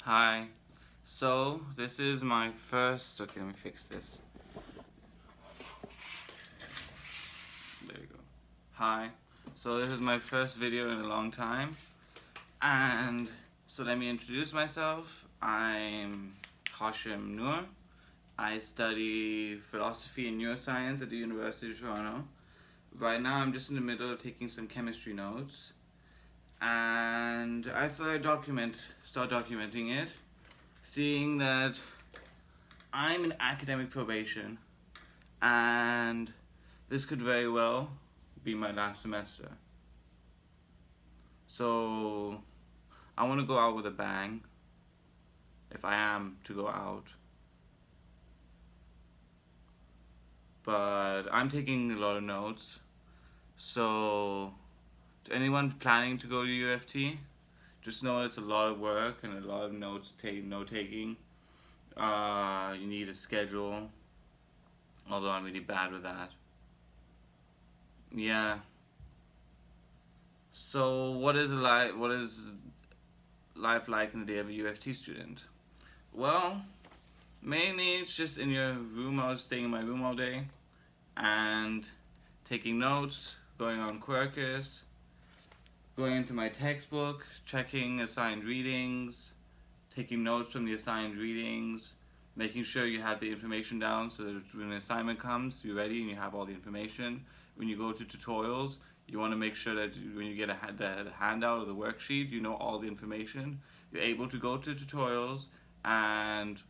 Hi. So, this is my first. Okay, let me fix this. There we go. Hi. So, this is my first video in a long time. And so, let me introduce myself. I'm Hashim Noor. I study philosophy and neuroscience at the University of Toronto. Right now, I'm just in the middle of taking some chemistry notes. And I thought I'd start documenting it, seeing that I'm in academic probation, and this could very well be my last semester. So I want to go out with a bang, if I am to go out. But I'm taking a lot of notes, so to anyone planning to go to U of T, just know it's a lot of work and a lot of note taking. You need a schedule, although I'm really bad with that. Yeah. So what is life like in the day of a U of T student? Well, mainly it's just in your room. I was staying in my room all day and taking notes, going on Quirkus, going into my textbook, checking assigned readings, taking notes from the assigned readings, making sure you have the information down so that when an assignment comes, you're ready and you have all the information. When you go to tutorials, you want to make sure that when you get the handout or the worksheet, you know all the information. You're able to go to tutorials and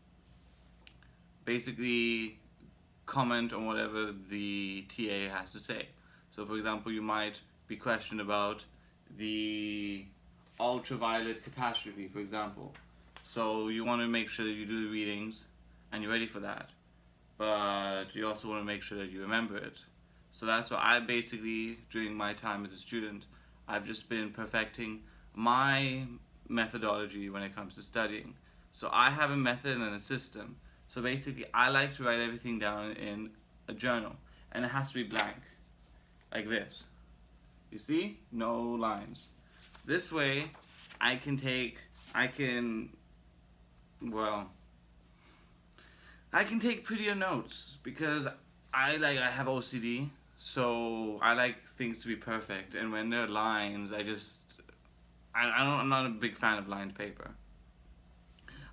basically comment on whatever the TA has to say. So for example, you might be questioned about the ultraviolet catastrophe, for example. So you want to make sure that you do the readings and you're ready for that. But you also want to make sure that you remember it. So that's what I basically, during my time as a student, I've just been perfecting my methodology when it comes to studying. So I have a method and a system. So basically, I like to write everything down in a journal, and it has to be blank, like this. You see? No lines. This way, I can take prettier notes because I have OCD, so I like things to be perfect. And when there are lines, I'm not a big fan of lined paper.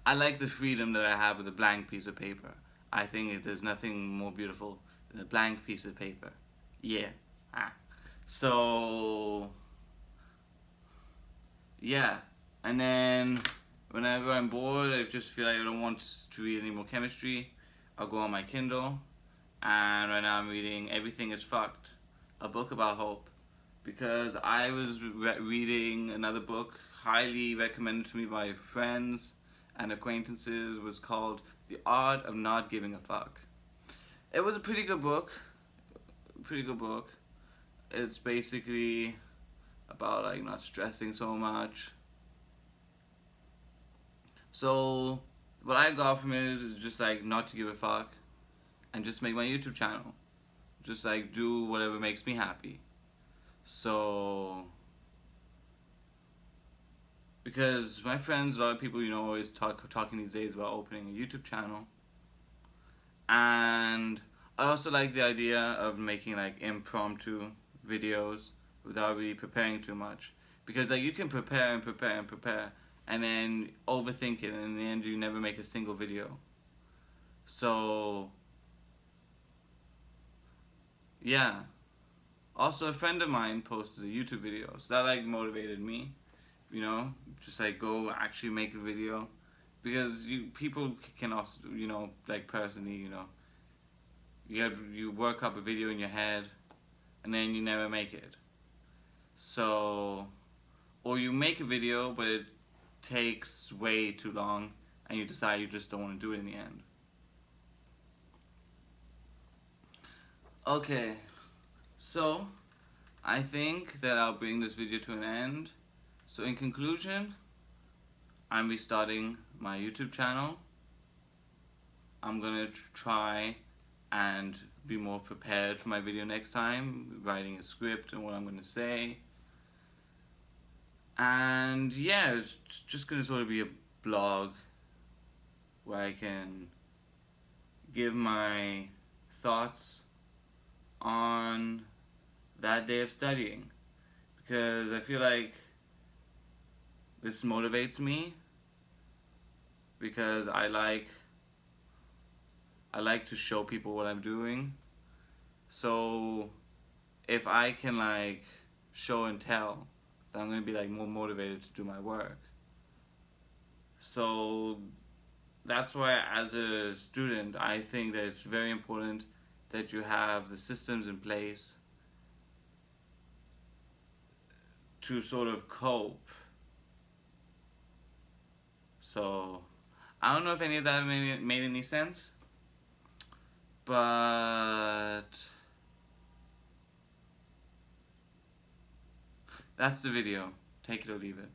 I like the freedom that I have with a blank piece of paper. I think there's nothing more beautiful than a blank piece of paper. Yeah. So, yeah. And then whenever I'm bored, I just feel like I don't want to read any more chemistry, I'll go on my Kindle. And right now I'm reading Everything is Fucked, a book about hope. Because I was reading another book highly recommended to me by friends and acquaintances. It was called The Art of Not Giving a Fuck. It was a pretty good book. It's basically about like not stressing so much. So what I got from it is just like not to give a fuck and just make my YouTube channel. Just like do whatever makes me happy. So because my friends, a lot of people, always talking these days about opening a YouTube channel. And I also like the idea of making like impromptu videos without really preparing too much. Because like you can prepare and then overthink it, and in the end you never make a single video. So yeah. Also, a friend of mine posted a YouTube video, so that like motivated me. Just like go actually make a video, because people can also, like personally, you work up a video in your head, and then you never make it. So, or you make a video, but it takes way too long, and you decide you just don't want to do it in the end. Okay, so I think that I'll bring this video to an end. So in conclusion, I'm restarting my YouTube channel. I'm gonna try and be more prepared for my video next time, writing a script and what I'm gonna say. And yeah, it's just gonna sort of be a blog where I can give my thoughts on that day of studying, because I feel like this motivates me, because I like to show people what I'm doing. So if I can like show and tell, then I'm gonna be like more motivated to do my work. So that's why as a student I think that it's very important that you have the systems in place to sort of cope. So I don't know if any of that made any sense, but that's the video. Take it or leave it.